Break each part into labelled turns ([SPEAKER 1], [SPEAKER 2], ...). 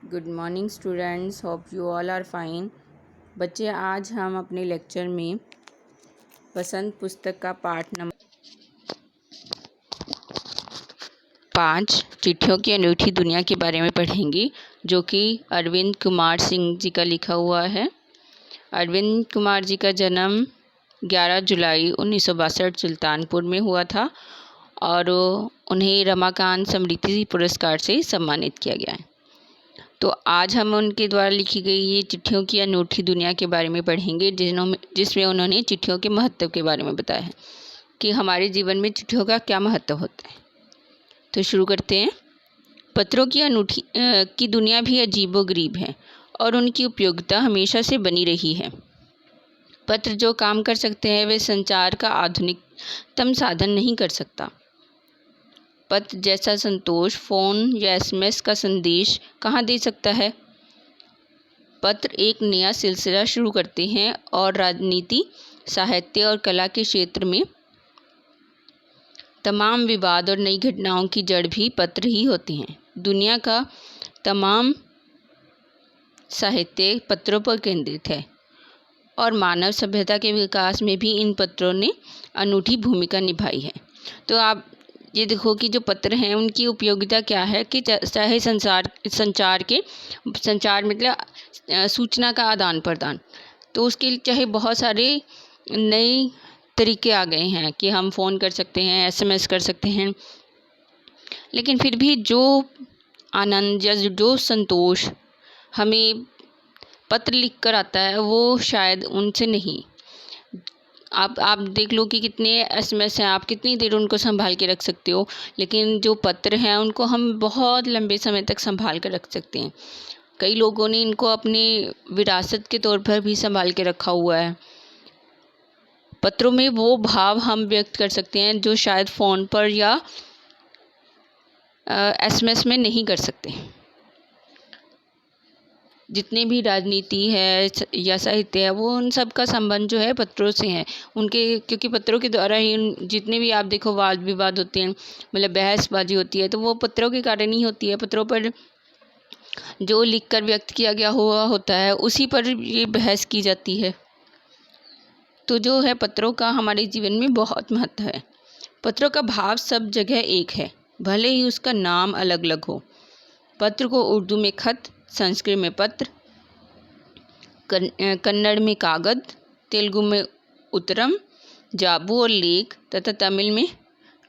[SPEAKER 1] Good morning students, hope you all are fine. बच्चे, आज हम अपने लेक्चर में बसंत पुस्तक का पाठ नंबर 5 चिट्ठियों की अनूठी दुनिया के बारे में पढ़ेंगे, जो कि अरविंद कुमार सिंह जी का लिखा हुआ है। अरविंद कुमार जी का जन्म 11 जुलाई 1962 सुल्तानपुर में हुआ था और उन्हें रमाकांत स्मृति पुरस्कार से सम्मानित किया गया है। तो आज हम उनके द्वारा लिखी गई ये चिट्ठियों की अनूठी दुनिया के बारे में पढ़ेंगे, जिसमें उन्होंने चिट्ठियों के महत्व के बारे में बताया है कि हमारे जीवन में चिट्ठियों का क्या महत्व होता है। तो शुरू करते हैं। पत्रों की अनूठी की दुनिया भी अजीबोगरीब है और उनकी उपयोगिता हमेशा से बनी रही है। पत्र जो काम कर सकते हैं वे संचार का आधुनिकतम साधन नहीं कर सकता। पत्र जैसा संतोष फ़ोन या एसएमएस का संदेश कहाँ दे सकता है। पत्र एक नया सिलसिला शुरू करते हैं और राजनीति, साहित्य और कला के क्षेत्र में तमाम विवाद और नई घटनाओं की जड़ भी पत्र ही होते हैं। दुनिया का तमाम साहित्य पत्रों पर केंद्रित है और मानव सभ्यता के विकास में भी इन पत्रों ने अनूठी भूमिका निभाई है। तो आप ये देखो कि जो पत्र हैं उनकी उपयोगिता क्या है कि चाहे संचार मतलब सूचना का आदान प्रदान, तो उसके लिए चाहे बहुत सारे नए तरीके आ गए हैं कि हम फ़ोन कर सकते हैं, एसएमएस कर सकते हैं, लेकिन फिर भी जो आनंद या जो संतोष हमें पत्र लिख कर आता है वो शायद उनसे नहीं। आप देख लो कि कितने एसएमएस हैं, आप कितनी देर उनको संभाल के रख सकते हो, लेकिन जो पत्र हैं उनको हम बहुत लंबे समय तक संभाल कर रख सकते हैं। कई लोगों ने इनको अपनी विरासत के तौर पर भी संभाल के रखा हुआ है। पत्रों में वो भाव हम व्यक्त कर सकते हैं जो शायद फ़ोन पर या एसएमएस में नहीं कर सकते। जितने भी राजनीति है या साहित्य है वो उन सब का संबंध जो है पत्रों से है उनके, क्योंकि पत्रों के द्वारा ही जितने भी आप देखो वाद विवाद होते हैं, मतलब बहसबाजी होती है, तो वो पत्रों के कारण ही होती है। पत्रों पर जो लिख कर व्यक्त किया गया हुआ होता है उसी पर ये बहस की जाती है। तो जो है पत्रों का हमारे जीवन में बहुत महत्व है। पत्रों का भाव सब जगह एक है, भले ही उसका नाम अलग अलग हो। पत्र को उर्दू में खत, संस्कृत में पत्र, कन्नड़ में कागद, तेलुगु में उत्तरम, जाबू और लेख तथा तमिल में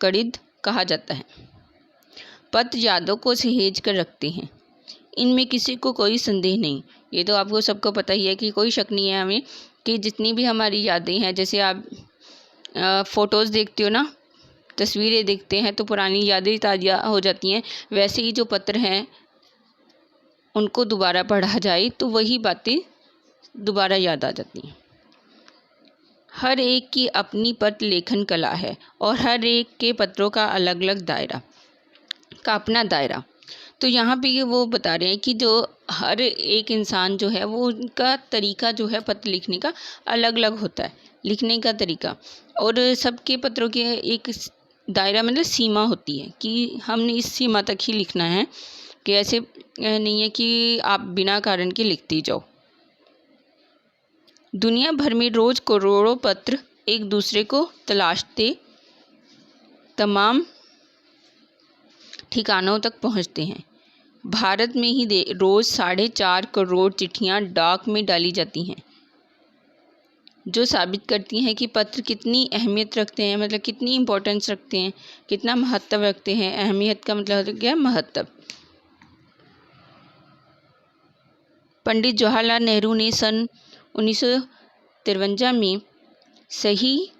[SPEAKER 1] कड़िद कहा जाता है। पत्र यादों को सहेज कर रखते हैं, इनमें किसी को कोई संदेह नहीं। ये तो आपको सबको पता ही है कि कोई शक नहीं है हमें कि जितनी भी हमारी यादें हैं, जैसे आप फ़ोटोज़ देखते हो ना, तस्वीरें देखते हैं तो पुरानी यादें ताज़ा हो जाती हैं, वैसे ही जो पत्र हैं उनको दोबारा पढ़ा जाए तो वही बातें दोबारा याद आ जाती हैं। हर एक की अपनी पत्र लेखन कला है और हर एक के पत्रों का अलग अलग दायरा का अपना दायरा। तो यहाँ पे वो बता रहे हैं कि जो हर एक इंसान जो है वो उनका तरीका जो है पत्र लिखने का अलग अलग होता है, लिखने का तरीका, और सबके पत्रों के एक दायरा मतलब सीमा होती है कि हमने इस सीमा तक ही लिखना है, कि ऐसे नहीं है कि आप बिना कारण के लिखती जाओ। दुनिया भर में रोज़ करोड़ों पत्र एक दूसरे को तलाशते तमाम ठिकानों तक पहुंचते हैं। भारत में ही रोज़ 4.5 करोड़ चिट्ठियां डाक में डाली जाती हैं, जो साबित करती हैं कि पत्र कितनी अहमियत रखते हैं, मतलब कितनी इम्पोर्टेंस रखते हैं, कितना महत्व रखते हैं। अहमियत का मतलब होता है क्या, महत्व। पंडित जवाहरलाल नेहरू ने सन 1953 में सही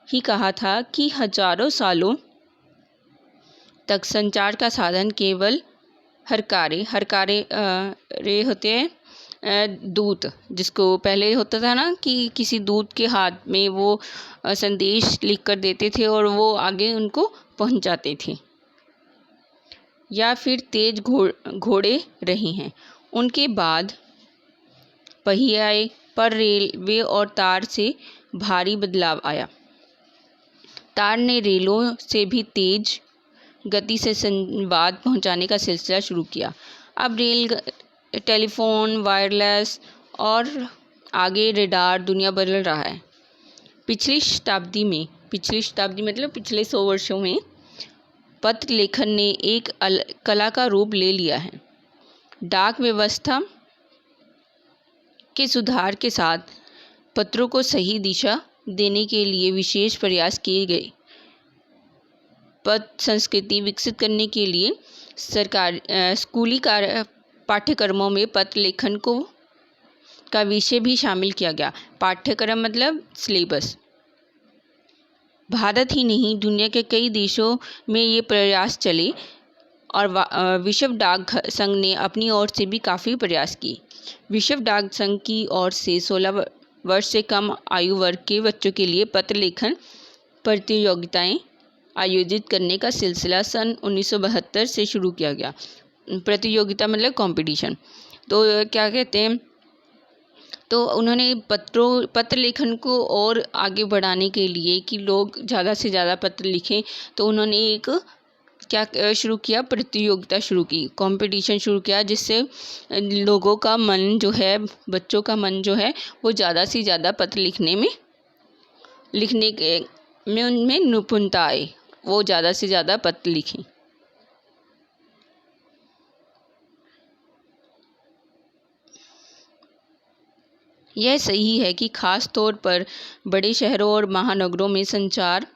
[SPEAKER 1] ही कहा था कि हजारों सालों तक संचार का साधन केवल हरकारे रे होते हैं दूत, जिसको पहले होता था ना कि किसी दूत के हाथ में वो संदेश लिख कर देते थे और वो आगे उनको पहुंचाते थे, या फिर तेज घोड़े रहे हैं। उनके बाद पहिए आए, पर रेलवे और तार से भारी बदलाव आया। तार ने रेलों से भी तेज गति से संवाद पहुंचाने का सिलसिला शुरू किया। अब रेल, टेलीफोन, वायरलेस और आगे रेडार, दुनिया बदल रहा है। पिछली शताब्दी मतलब पिछले 100 वर्षों में पत्र लेखन ने एक कला का रूप ले लिया है। डाक व्यवस्था के सुधार के साथ पत्रों को सही दिशा देने के लिए विशेष प्रयास किए गए। पत्र संस्कृति विकसित करने के लिए स्कूली पाठ्यक्रमों में पत्र लेखन का विषय भी शामिल किया गया। पाठ्यक्रम मतलब सिलेबस। भारत ही नहीं, दुनिया के कई देशों में ये प्रयास चले और विश्व डाक संघ ने अपनी ओर से भी काफ़ी प्रयास किए। विश्व डाक संघ की ओर से 16 वर्ष से कम आयु वर्ग के बच्चों के लिए पत्र लेखन प्रतियोगिताएं आयोजित करने का सिलसिला सन 1972 से शुरू किया गया। प्रतियोगिता मतलब कंपटीशन। तो क्या कहते हैं, तो उन्होंने पत्र लेखन को और आगे बढ़ाने के लिए कि लोग ज़्यादा से ज़्यादा पत्र लिखें, तो उन्होंने एक क्या शुरू किया, प्रतियोगिता शुरू की, कंपटीशन शुरू किया, जिससे लोगों का मन जो है, बच्चों का मन जो है वो ज़्यादा से ज़्यादा पत्र लिखने में उनमें निपुणता आए, वो ज़्यादा से ज़्यादा पत्र लिखें। यह सही है कि खास तौर पर बड़े शहरों और महानगरों में संचार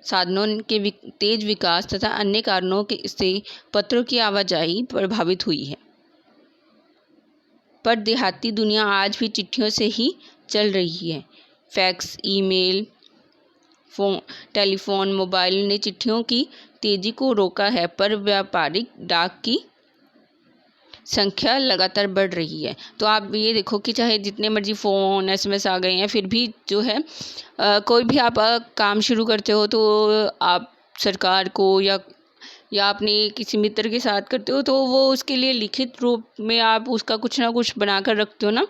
[SPEAKER 1] साधनों के तेज विकास तथा अन्य कारणों से पत्रों की आवाजाही प्रभावित हुई है। पर देहाती दुनिया आज भी चिट्ठियों से ही चल रही है। फैक्स, ईमेल, टेलीफोन, मोबाइल ने चिट्ठियों की तेजी को रोका है, पर व्यापारिक डाक की संख्या लगातार बढ़ रही है। तो आप ये देखो कि चाहे जितने मर्जी फ़ोन, SMS आ गए हैं, फिर भी जो है कोई भी आप काम शुरू करते हो तो आप सरकार को या अपने किसी मित्र के साथ करते हो, तो वो उसके लिए लिखित रूप में आप उसका कुछ ना कुछ बना कर रखते हो ना,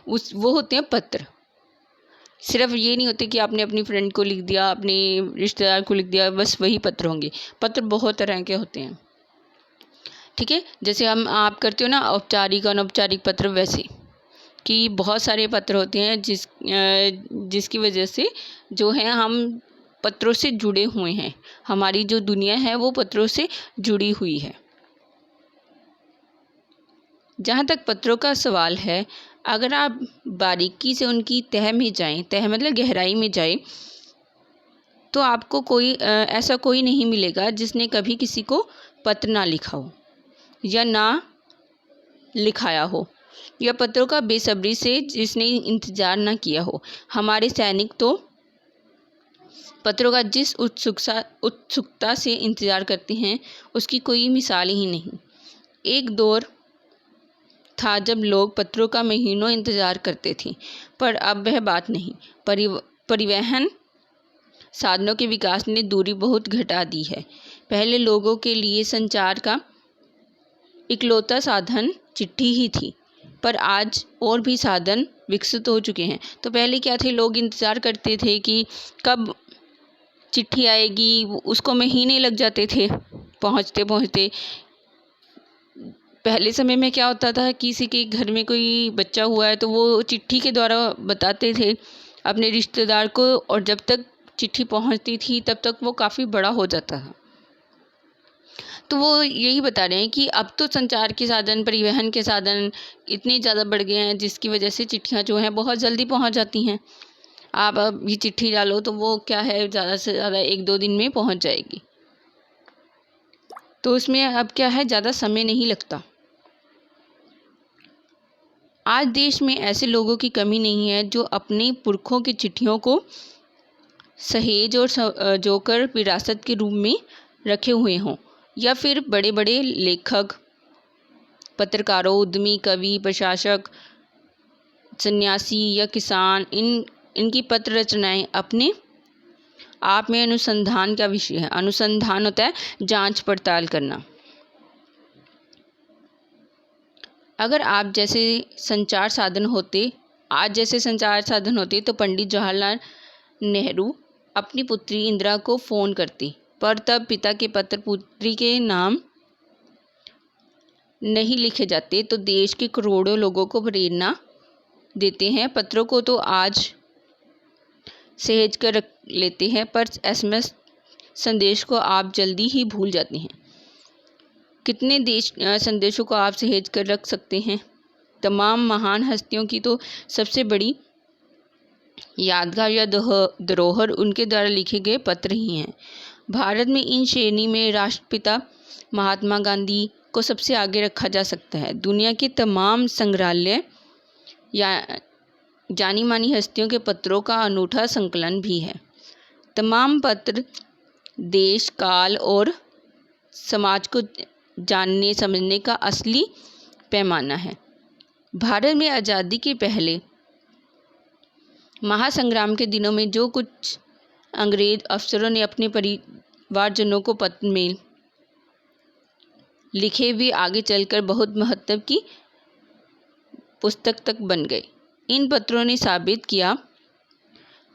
[SPEAKER 1] वो होते हैं पत्र। सिर्फ ये नहीं होते कि आपने अपनी फ्रेंड को लिख दिया, अपने रिश्तेदार को लिख दिया, बस वही पत्र होंगे। पत्र बहुत तरह के होते हैं, ठीक है। जैसे आप करते हो ना औपचारिक अनौपचारिक पत्र, वैसे कि बहुत सारे पत्र होते हैं जिसकी वजह से जो है हम पत्रों से जुड़े हुए हैं। हमारी जो दुनिया है वो पत्रों से जुड़ी हुई है। जहाँ तक पत्रों का सवाल है, अगर आप बारीकी से उनकी तह में जाएं, तह मतलब गहराई में जाएं, तो आपको ऐसा कोई नहीं मिलेगा जिसने कभी किसी को पत्र ना लिखा हो या ना लिखाया हो, या पत्रों का बेसब्री से जिसने इंतज़ार ना किया हो। हमारे सैनिक तो पत्रों का जिस उत्सुकता से इंतज़ार करते हैं उसकी कोई मिसाल ही नहीं। एक दौर था जब लोग पत्रों का महीनों इंतज़ार करते थे, पर अब वह बात नहीं। परिवहन साधनों के विकास ने दूरी बहुत घटा दी है। पहले लोगों के लिए संचार का इकलौता साधन चिट्ठी ही थी, पर आज और भी साधन विकसित हो चुके हैं। तो पहले क्या थे, लोग इंतज़ार करते थे कि कब चिट्ठी आएगी, उसको महीने लग जाते थे पहुंचते पहुंचते। पहले समय में क्या होता था, किसी के घर में कोई बच्चा हुआ है तो वो चिट्ठी के द्वारा बताते थे अपने रिश्तेदार को, और जब तक चिट्ठी पहुंचती थी तब तक वो काफ़ी बड़ा हो जाता था। तो वो यही बता रहे हैं कि अब तो संचार के साधन, परिवहन के साधन इतने ज़्यादा बढ़ गए हैं जिसकी वजह से चिट्ठियाँ जो हैं बहुत जल्दी पहुंच जाती हैं। आप अब ये चिट्ठी डालो तो वो क्या है, ज़्यादा से ज़्यादा 1-2 दिन में पहुंच जाएगी। तो उसमें अब क्या है, ज़्यादा समय नहीं लगता। आज देश में ऐसे लोगों की कमी नहीं है जो अपने पुरखों की चिट्ठियों को सहेज और जोकर विरासत के रूप में रखे हुए हों, या फिर बड़े बड़े लेखक, पत्रकारों, उद्यमी, कवि, प्रशासक, सन्यासी या किसान, इनकी पत्र रचनाएं अपने आप में अनुसंधान का विषय है। अनुसंधान होता है जांच पड़ताल करना। अगर आज जैसे संचार साधन होते तो पंडित जवाहरलाल नेहरू अपनी पुत्री इंदिरा को फ़ोन करती, पर तब पिता के पत्र पुत्री के नाम नहीं लिखे जाते तो देश के करोड़ों लोगों को प्रेरणा देते हैं। पत्रों को तो आज सहेज कर रख लेते हैं, पर SMS संदेश को आप जल्दी ही भूल जाते हैं। कितने संदेशों को आप सहेज कर रख सकते हैं? तमाम महान हस्तियों की तो सबसे बड़ी यादगार या धरोहर उनके द्वारा लिखे गए पत्र ही हैं। भारत में इन श्रेणी में राष्ट्रपिता महात्मा गांधी को सबसे आगे रखा जा सकता है। दुनिया के तमाम संग्रहालय या जानी मानी हस्तियों के पत्रों का अनूठा संकलन भी है। तमाम पत्र देश, काल और समाज को जानने समझने का असली पैमाना है। भारत में आज़ादी के पहले महासंग्राम के दिनों में जो कुछ अंग्रेज अफसरों ने अपने परिवारजनों को पत्र में लिखे, वे आगे चलकर बहुत महत्व की पुस्तक तक बन गए। इन पत्रों ने साबित किया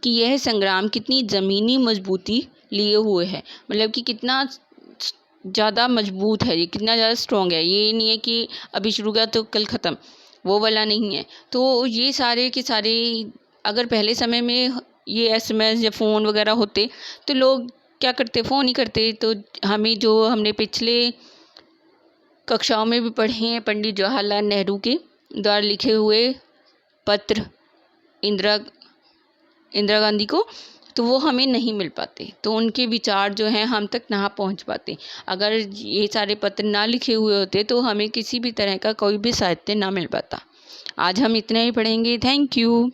[SPEAKER 1] कि यह संग्राम कितनी ज़मीनी मजबूती लिए हुए है, मतलब कि कितना ज़्यादा मजबूत है, ये कितना ज़्यादा स्ट्रॉन्ग है। ये नहीं है कि अभी शुरू किया तो कल ख़त्म, वो वाला नहीं है। तो ये सारे के सारे, अगर पहले समय में ये SMS या फ़ोन वगैरह होते तो लोग क्या करते, फ़ोन ही करते। तो हमने पिछले कक्षाओं में भी पढ़े हैं, पंडित जवाहरलाल नेहरू के द्वारा लिखे हुए पत्र इंदिरा गांधी को, तो वो हमें नहीं मिल पाते। तो उनके विचार जो हैं हम तक ना पहुंच पाते। अगर ये सारे पत्र ना लिखे हुए होते तो हमें किसी भी तरह का कोई भी साहित्य ना मिल पाता। आज हम इतना ही पढ़ेंगे। Thank you.